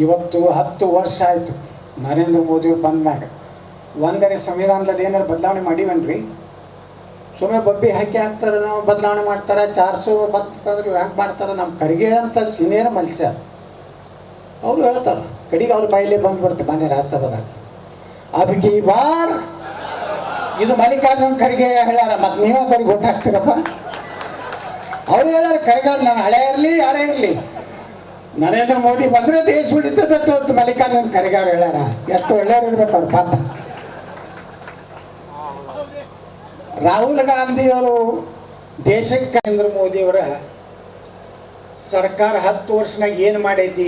ಇವತ್ತು 10 ವರ್ಷ ಆಯಿತು ನರೇಂದ್ರ ಮೋದಿ ಬಂದಾಗ. ಒಂದನೇ ಸಂವಿಧಾನದಲ್ಲಿ ಏನಾರು ಬದಲಾವಣೆ ಮಾಡೀವನ್ರಿ? ಸುಮ್ಮನೆ ಬಬ್ಬಿ ಹಾಕ್ತಾರೆ, ನಾವು ಬದಲಾವಣೆ ಮಾಡ್ತಾರೆ, 400 ಬರ್ತದ್ರೆ ಹ್ಯಾಂಗೆ ಮಾಡ್ತಾರೆ. ನಮ್ಮ ಖರ್ಗೆ ಅಂತ ಸೀನಿಯರ್ ಮನುಷ್ಯ ಅವರು ಹೇಳ್ತಾರೆ, ಕಡೆಗೆ ಅವ್ರ ಬಾಯಿಲೇ ಬಂದ್ಬಿಡ್ತು ಮನೆ ರಾಜ್ಯಸಭಾದಾಗ. ಅದಕ್ಕೆ ಈ ಬಾರ್ ಇದು ಮಲ್ಲಿಕಾರ್ಜುನ್ ಖರ್ಗೆ ಹೇಳ್ಯಾರ, ಮತ್ತು ನೀವೇ ಕಡೆಗೆ ಒಟ್ಟು ಹಾಕ್ತೀರಪ್ಪ. ಅವ್ರು ಹೇಳ್ಯಾರ ಖರ್ಗಾರ್, ನಾನು ಹಳೆ ಇರಲಿ ಯಾರೇ ಇರಲಿ ನರೇಂದ್ರ ಮೋದಿ ಬಂದರೆ ದೇಶ ಉಳಿತದತ್ತು ಅಂತ ಮಲ್ಲಿಕಾರ್ಜುನ್ ಖರ್ಗೆ ಅವ್ರು ಹೇಳ್ಯಾರ. ಎಷ್ಟು ಒಳ್ಳೆಯವ್ರು ಇರ್ಬೇಕು ಅವ್ರ ಪಾಪ. ರಾಹುಲ್ ಗಾಂಧಿಯವರು ದೇಶಕ್ಕೆ ನರೇಂದ್ರ ಮೋದಿಯವರ ಸರ್ಕಾರ 10 ವರ್ಷನಾಗ ಏನು ಮಾಡೈತಿ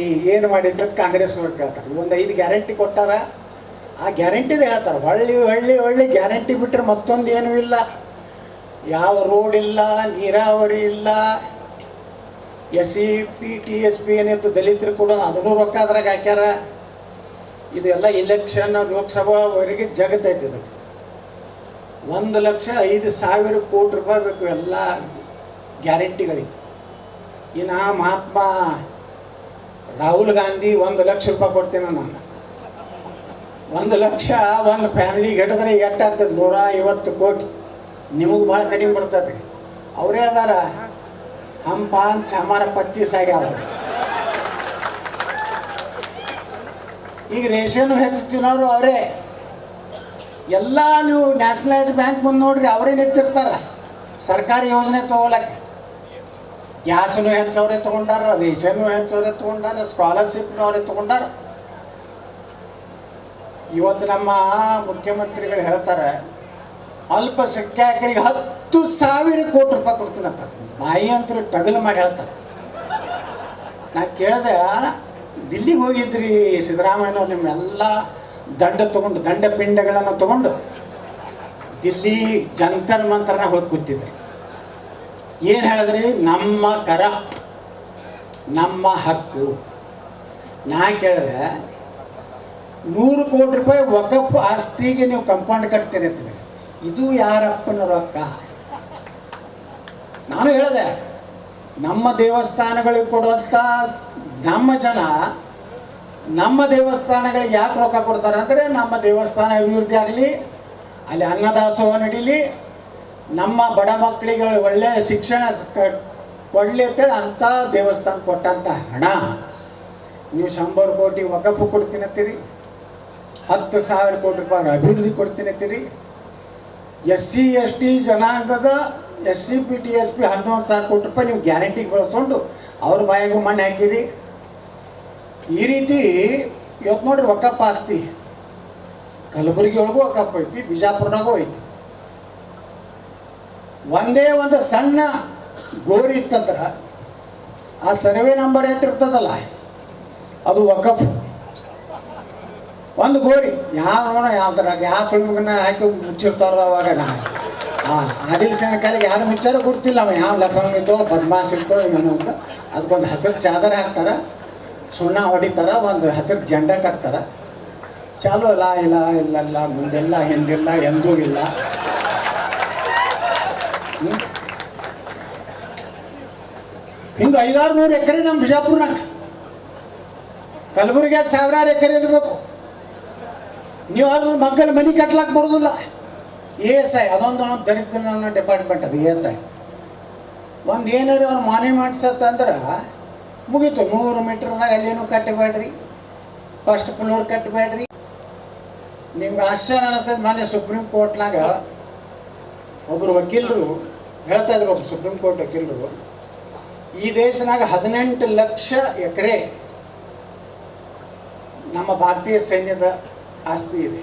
ಅಂತ ಕಾಂಗ್ರೆಸ್ನವ್ರು ಕೇಳ್ತಾರೆ. ಒಂದು 5 ಗ್ಯಾರಂಟಿ ಕೊಟ್ಟಾರ, ಆ ಗ್ಯಾರಂಟಿದು ಹೇಳ್ತಾರೆ. ಒಳ್ಳೆ ಗ್ಯಾರಂಟಿ ಬಿಟ್ಟರೆ ಮತ್ತೊಂದು ಏನೂ ಇಲ್ಲ. ಯಾವ ರೋಡ್ ಇಲ್ಲ, ನೀರಾವರಿ ಇಲ್ಲ, SCP TSP ಏನಿತ್ತು ದಲಿತರು ಕೂಡ ಅದನ್ನು ರೊಕ್ಕ ಅದ್ರಾಗ ಹಾಕ್ಯಾರ. ಇದೆಲ್ಲ ಇಲೆಕ್ಷನ್ ಲೋಕಸಭಾವರೆಗೆ ಜಗತ್ತೈತಿ. ಇದಕ್ಕೆ 1,05,000 ಕೋಟಿ ರೂಪಾಯಿ ಬೇಕು ಎಲ್ಲ ಗ್ಯಾರಂಟಿಗಳಿಗೆ. ಇನ್ನು ಮಹಾತ್ಮ ರಾಹುಲ್ ಗಾಂಧಿ 1 ಲಕ್ಷ ರೂಪಾಯಿ ಕೊಡ್ತೇನೆ ನಾನು. 1 ಲಕ್ಷ ಒಂದು ಫ್ಯಾಮಿಲಿಗೆ ಹಿಡಿದ್ರೆ ಎಷ್ಟಾಗ್ತದೆ? 150 ಕೋಟಿ. ನಿಮಗೆ ಭಾಳ ಕಡಿಮೆ ಬರ್ತದೆ. ಅವರೇ ಅದಾರ, ಹಮ್ 5 ಹಮಾರ 25 ಆಗ್ಯಾವ. ಈಗ ರೇಷನ್ ಹೆಚ್ಚು ತಿನ್ನೋರು ಅವರೇ. ಎಲ್ಲ ನೀವು ನ್ಯಾಷನಲೈಸ್ ಬ್ಯಾಂಕ್ ಮುಂದೆ ನೋಡ್ರಿ, ಅವರೇ ನಿಂತಿರ್ತಾರೆ ಸರ್ಕಾರಿ ಯೋಜನೆ ತೊಗೊಳಕ್ಕೆ. ಗ್ಯಾಸನ್ನು ಹೆಚ್ಚವರೇ ತೊಗೊಂಡಾರ, ರೇಷನ್ನು ಹೆಚ್ಚವರೇ ತೊಗೊಂಡಾರ, ಸ್ಕಾಲರ್ಶಿಪ್ನು ಅವರೇ ತೊಗೊಂಡಾರ. ಇವತ್ತು ನಮ್ಮ ಮುಖ್ಯಮಂತ್ರಿಗಳು ಹೇಳ್ತಾರೆ, ಅಲ್ಪಸಂಖ್ಯಾತರಿಗೆ 10,000 ಕೋಟಿ ರೂಪಾಯಿ ಕೊಡ್ತೀನಂತ. ಬಾಯಿ ಅಂತೂ ಟಗಲು ಮಾಡಿ ಹೇಳ್ತಾರೆ. ನಾ ಕೇಳಿದೆ, ದಿಲ್ಲಿಗೆ ಹೋಗಿದ್ರಿ ಸಿದ್ದರಾಮಯ್ಯನವ್ರು, ನಿಮ್ಮೆಲ್ಲ ದಂಡ ಪಿಂಡಗಳನ್ನು ತಗೊಂಡು ದಿಲ್ಲಿ ಜಂತರ್ ಮಂತರ್ನಾಗ ಹೋಗಿ ಕೂತಿದ್ರಿ. ಏನು ಹೇಳಿದ್ರಿ? ನಮ್ಮ ಕರ, ನಮ್ಮ ಹಕ್ಕು. ನಾ ಕೇಳಿದೆ, 100 ಕೋಟಿ ರೂಪಾಯಿ ವಕಫ್ ಆಸ್ತಿಗೆ ನೀವು ಕಂಪೌಂಡ್ ಕಟ್ತೀರಿ ಅಂತಿದ್ರಿ. ಇದು ಯಾರಪ್ಪನ ರೊಕ್ಕ? ನಾನು ಹೇಳಿದೆ, ನಮ್ಮ ದೇವಸ್ಥಾನಗಳಿಗೆ ಕೊಡುವಂಥ ನಮ್ಮ ಜನ ನಮ್ಮ ದೇವಸ್ಥಾನಗಳಿಗೆ ಯಾಕೆ ರೊಕ್ಕ ಕೊಡ್ತಾರೆ ಅಂದರೆ, ನಮ್ಮ ದೇವಸ್ಥಾನ ಅಭಿವೃದ್ಧಿ ಆಗಲಿ, ಅಲ್ಲಿ ಅನ್ನದಾಸೋಹ ನಡೀಲಿ, ನಮ್ಮ ಬಡ ಮಕ್ಕಳಿಗೆ ಒಳ್ಳೆಯ ಶಿಕ್ಷಣ ಕೊಡಲಿ ಅಂತೇಳಿ ಅಂಥ ದೇವಸ್ಥಾನ ಕೊಟ್ಟಂಥ ಹಣ ನೀವು 100 ಕೋಟಿ ವಕಫು ಕೊಡ್ತೀನಿ ಅಂತೀರಿ, 10,000 ಕೋಟಿ ರೂಪಾಯಿ ಅಭಿವೃದ್ಧಿ ಕೊಡ್ತೀನಿ ಅಂತೀರಿ. SC ST ಜನಾಂಗದ SCP TSP 11,000 ಕೋಟಿ ರೂಪಾಯಿ ನೀವು ಗ್ಯಾರಂಟಿಗೆ ಬಳಸ್ಕೊಂಡು ಅವ್ರ ಬಾಯಿಗೂ ಮಣ್ಣು ಹಾಕಿರಿ. ಈ ರೀತಿ ಇವತ್ತು ನೋಡ್ರಿ, ವಕಫ್ ಆಸ್ತಿ ಕಲಬುರಗಿ ಒಳಗೂ ವಕಫ್ ಐತಿ, ಬಿಜಾಪುರನಾಗೂ ಐತಿ. ಒಂದೇ ಒಂದು ಸಣ್ಣ ಗೋರಿ ಇತ್ತಂದ್ರೆ ಆ ಸರ್ವೆ ನಂಬರ್ ಇರ್ತದಲ್ಲ, ಅದು ವಕಫ್. ಒಂದು ಗೋರಿ ಯಾವ್ದ್ರಾಗ ಯಾವ ಸುಳ್ಮಗನ್ನ ಹಾಕಿ ಮುಚ್ಚಿರ್ತಾರೋ ಅವಾಗ ಆದಿಲ್ ಸೇನ ಕಾಲಿಗೆ ಯಾರು ಮುಚ್ಚಾರ ಗೊತ್ತಿಲ್ಲ. ಅವ ಯಾವ ಲಫಂಗ್ ಇದ್ದೋ ಬದ್ಮಾಸ್ ಇತ್ತೋ ಏನೋ ಅಂತ ಅದಕ್ಕೊಂದು ಹಸಿರು ಚಾದರ ಹಾಕ್ತಾರೆ, ಸುಣ್ಣ ಹೊಡಿತಾರೆ, ಒಂದು ಹಸಿರು ಜೆಂಡ ಕಟ್ತಾರೆ. ಚಾಲು ಇಲ್ಲ ಮುಂದೆಲ್ಲ ಹಿಂದಿಲ್ಲ ಎಂದೂ ಇಲ್ಲ. ಹಿಂಗೆ 500-600 ಎಕರೆ ನಮ್ಮ ಬಿಜಾಪುರ್ನಾಗ. ಕಲಬುರಗಿಯಾಗ 1000 ಎಕರೆ ಇರಬೇಕು. ನೀವು ಅದ್ರ ಮಕ್ಕಳ ಮನೆ ಕಟ್ಲಾಕ್ ಬರೋದಿಲ್ಲ. ESI ಅದೊಂದು ದಲಿತ ಡಿಪಾರ್ಟ್ಮೆಂಟ್, ಅದು ESI. ಒಂದು ಏನಾರು ಅವ್ರು ಮನೆ ಮಾಡಿಸತ್ತಂದ್ರೆ ಮುಗೀತು. 100 ಮೀಟ್ರ್ದಾಗ ಅಲ್ಲೇನು ಕಟ್ಟಬೇಡ್ರಿ, ಫಸ್ಟ್ ಫ್ಲೋರ್ ಕಟ್ಟಬೇಡ್ರಿ. ನಿಮ್ಗೆ ಆಶ್ಚರ್ಯ ಅನ್ನಿಸ್ತದೆ. ಮೊನ್ನೆ ಸುಪ್ರೀಂ ಕೋರ್ಟ್ನಾಗ ಒಬ್ಬರು ವಕೀಲರು ಹೇಳ್ತಾ ಇದ್ರು, ಒಬ್ಬರು ಸುಪ್ರೀಂ ಕೋರ್ಟ್ ವಕೀಲರು, ಈ ದೇಶನಾಗ 18 ಲಕ್ಷ ಎಕರೆ ನಮ್ಮ ಭಾರತೀಯ ಸೈನ್ಯದ ಆಸ್ತಿ ಇದೆ,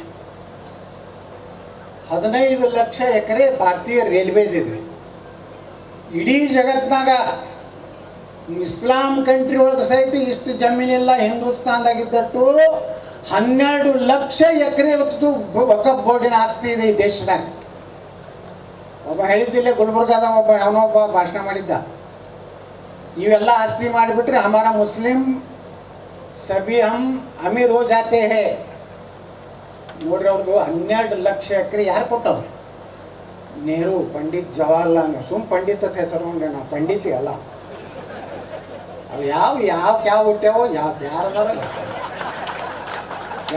15 ಲಕ್ಷ ಎಕರೆ ಭಾರತೀಯ ರೈಲ್ವೇದಿದೆ. ಇಡೀ ಜಗತ್ತಿನಾಗ ಇಸ್ಲಾಂ ಕಂಟ್ರಿ ಒಳಗೆ ಸಹಿತ ಇಷ್ಟು ಜಮೀನಿಲ್ಲ. ಹಿಂದೂಸ್ತಾನದಾಗಿದ್ದಟ್ಟು 12 ಲಕ್ಷ ಎಕರೆ ಹೊತ್ತು ವಕಫ್ ಬೋರ್ಡಿನ ಆಸ್ತಿ ಇದೆ ಈ ದೇಶನಾಗ. ಒಬ್ಬ ಹೇಳಿದ್ದಿಲ್ಲ, ಗುಲ್ಬರ್ಗಾದ ಅವನೊಬ್ಬ ಭಾಷಣ ಮಾಡಿದ್ದ, ಇವೆಲ್ಲ ಆಸ್ತಿ ಮಾಡಿಬಿಟ್ರೆ ಹಮಾರ ಮುಸ್ಲಿಂ ಸಭಿ ಅಮೀರ್ ಹೋ ಜಾತೆ ಹೇ. ನೋಡ್ರಿ, ಅವ್ರದ್ದು 12 ಲಕ್ಷ ಎಕರೆ ಯಾರು ಕೊಟ್ಟವ್ರು? ನೆಹರು, ಪಂಡಿತ್ ಜವಾಹರ್ಲಾಲ್ ನೆಹರು. ಸುಮ್ ಪಂಡಿತ್ ಅಂತ ಹೆಸರು ಉಂಡೆ, ನಾವು ಪಂಡಿತಿ ಅಲ್ಲ. ಅವು ಯಾವ ಹುಟ್ಟ್ಯಾವೋ ಯಾರದಾರ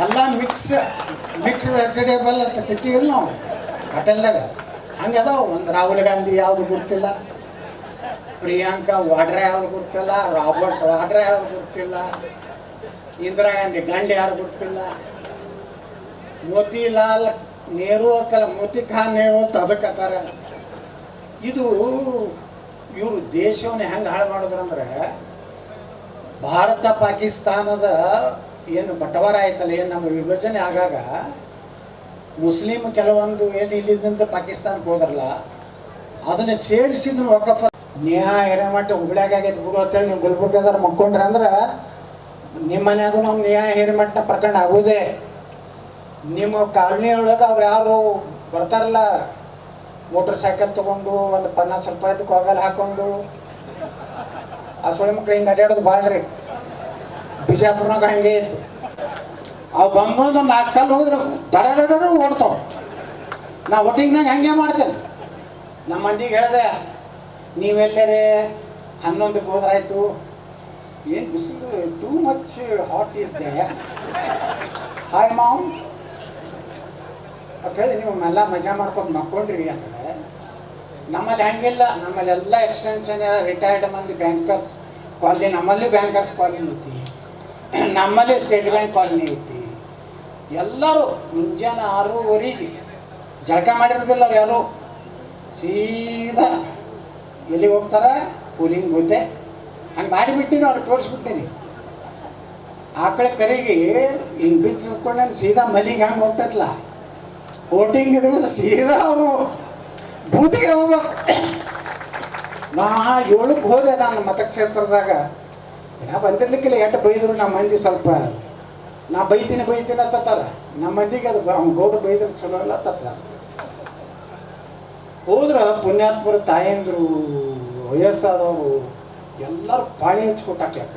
ಎಲ್ಲ ಮಿಕ್ಸ್ಡ್ ವೆಜಿಟೇಬಲ್ ಅಂತ ತಿಂತೀವಿಲ್ಲ ನಾವು ಹೋಟೆಲ್ದಾಗ. ಹಂಗೆ ಅದಾವ. ಒಂದು ರಾಹುಲ್ ಗಾಂಧಿ ಯಾವುದು ಗೊತ್ತಿಲ್ಲ, ಪ್ರಿಯಾಂಕಾ ವಾಡ್ರಾ ಯಾವುದು ಗೊತ್ತಿಲ್ಲ, ರಾಬರ್ಟ್ ವಾಡ್ರಾ ಯಾವುದು ಗೊತ್ತಿಲ್ಲ, ಇಂದಿರಾ ಗಾಂಧಿ ಗಂಡ ಯಾರು ಗೊತ್ತಿಲ್ಲ, ಮೋತಿಲಾಲ್ ನೆಹರು ಅಂತಲ್ಲ, ಮೋತಿ ಖಾನ್ ನೆಹರು ಅಂತ ಅದಕ್ಕತ್ತಾರ. ಇದು ಇವರು ದೇಶವನ್ನ ಹೆಂಗೆ ಹಾಳು ಮಾಡಿದ್ರು ಅಂದರೆ, ಭಾರತ ಪಾಕಿಸ್ತಾನದ ಏನು ಬಟವಾರ ಆಯ್ತಲ್ಲ, ಏನು ನಮ್ಮ ವಿಭಜನೆ ಆಗಾಗ ಮುಸ್ಲಿಮ್ ಕೆಲವೊಂದು ಏನು ಇಲ್ಲಿದ್ದಂತ ಪಾಕಿಸ್ತಾನಕ್ಕೆ ಹೋದ್ರಲ್ಲ, ಅದನ್ನು ಸೇರಿಸಿದ್ರು ವಕಫ್. ನ್ಯಾಯ ಹಿರೇಮಠ ಹುಬ್ಳ್ಯಾಗ ಆಗೈತೆ ಬಿಡು ಅಂತೇಳಿ ನೀವು ಗುಲ್ಬರ್ಗದಾರ ಮಕ್ಕೊಂಡ್ರೆ ಅಂದ್ರೆ ನಿಮ್ಮ ಮನ್ಯಾಗೂ ನಮ್ಮ ನ್ಯಾಯ ಹಿರೇಮಠನ ಪ್ರಕರಣ ಆಗೋದೇ. ನಿಮ್ಮ ಕಾಲನಿ ಒಳಗೆ ಅವ್ರು ಯಾರು ಬರ್ತಾರಲ್ಲ, ಮೋಟ್ರ್ ಸೈಕಲ್ ತೊಗೊಂಡು ಒಂದು 50 ರೂಪಾಯಿದು ಕಾಗಲ್ ಹಾಕ್ಕೊಂಡು ಆ ಸೊಳ್ಳೆ ಮಕ್ಳು ಹಿಂಗೆ ಅಡ್ಡಾಡೋದು ಭಾಳ ರೀ. ಬಿಜಾಪುರ್ನಾಗ ಹಂಗೆ ಇತ್ತು. ಅವು ಬಂದೊಂದು 4 ಕಾಲು ಹೋದ್ರೆ ದಡ ಓಡ್ತಾವೆ. ನಾ ಒಟ್ಟಿಗ್ನಾಗ ಹಂಗೆ ಮಾಡ್ತೇನೆ. ನಮ್ಮ ಮಂದಿಗೆ ಹೇಳಿದೆ, ನೀವೆಲ್ಲರೇ 11ಕ್ಕೆ ಹೋದ್ರಾಯ್ತು, ಏನು ಬಿಸಿಲು too much hot is they, hi ma'am ಅಂಥೇಳಿ ನೀವು ಎಲ್ಲ ಮಜಾ ಮಾಡ್ಕೊಂಡು ಮಕ್ಕೊಂಡ್ರಿ ಅಂದರೆ. ನಮ್ಮಲ್ಲಿ ಹಂಗಿಲ್ಲ. ನಮ್ಮಲ್ಲಿ ಎಲ್ಲ ಎಕ್ಸ್ಟೆನ್ಷನ್ ರಿಟೈರ್ಡ್ ಮಂದಿ ಬ್ಯಾಂಕರ್ಸ್ ಕಾಲನಿ, ನಮ್ಮಲ್ಲಿ ಬ್ಯಾಂಕರ್ಸ್ ಕಾಲನಿ ಐತಿ, ನಮ್ಮಲ್ಲಿ ಸ್ಟೇಟ್ ಬ್ಯಾಂಕ್ ಕಾಲನಿ ಐತಿ. ಎಲ್ಲರೂ ಮುಂಜಾನೆ 6:30 ಜಳಕ ಮಾಡಿರೋದಿಲ್ಲ ಅವ್ರು ಯಾರು, ಸೀದಾ ಎಲ್ಲಿಗೆ ಹೋಗ್ತಾರೆ, ಪೂಲಿಂಗ್ ಬೂತೆ. ಹಂಗೆ ಮಾಡಿಬಿಟ್ಟಿನಿ, ಅವ್ರಿಗೆ ತೋರಿಸ್ಬಿಟ್ಟಿನಿ. ಆಕಳ ಕರಿಗೆ ಹಿಂಗೆ ಬಿಚ್ಚಿಕೊಂಡು ಸೀದಾ ಮಲಿಗೆ ಹಂಗೆ ಹೋಗ್ತೈತಲ್ಲ, ವೋಟಿಂಗ್ ಇದು ಸೀದಾ ಅವರು ಬೂತಿಗೆ ಹೋಗ್ಬೇಕು. ನಾ 7ಕ್ಕೆ ಹೋದೆ ನಾನು ಮತಕ್ಷೇತ್ರದಾಗ. ಏನೋ ಬಂದಿರ್ಲಿಕ್ಕಿಲ್ಲ, ಎಟ್ಟು ಬೈದರು ನಮ್ಮ ಮಂದಿ. ಸ್ವಲ್ಪ ನಾ ಬೈತೀನಿ ಅತ್ತಾರ ನಮ್ಮ ಮಂದಿಗೆ. ಅದು ಗೌಡ ಬೈದ್ರೆ ಚಲೋ ಇಲ್ಲ ತತ್ತಾರ. ಹೋದ್ರೆ ಪುಣ್ಯಾತ್ಮರು ತಾಯಂದರು, ವಯಸ್ಸಾದವರು ಎಲ್ಲರೂ ಪಾಳಿ ಹಚ್ಕೊಟ್ಟಾಕ್ಯಾಕ.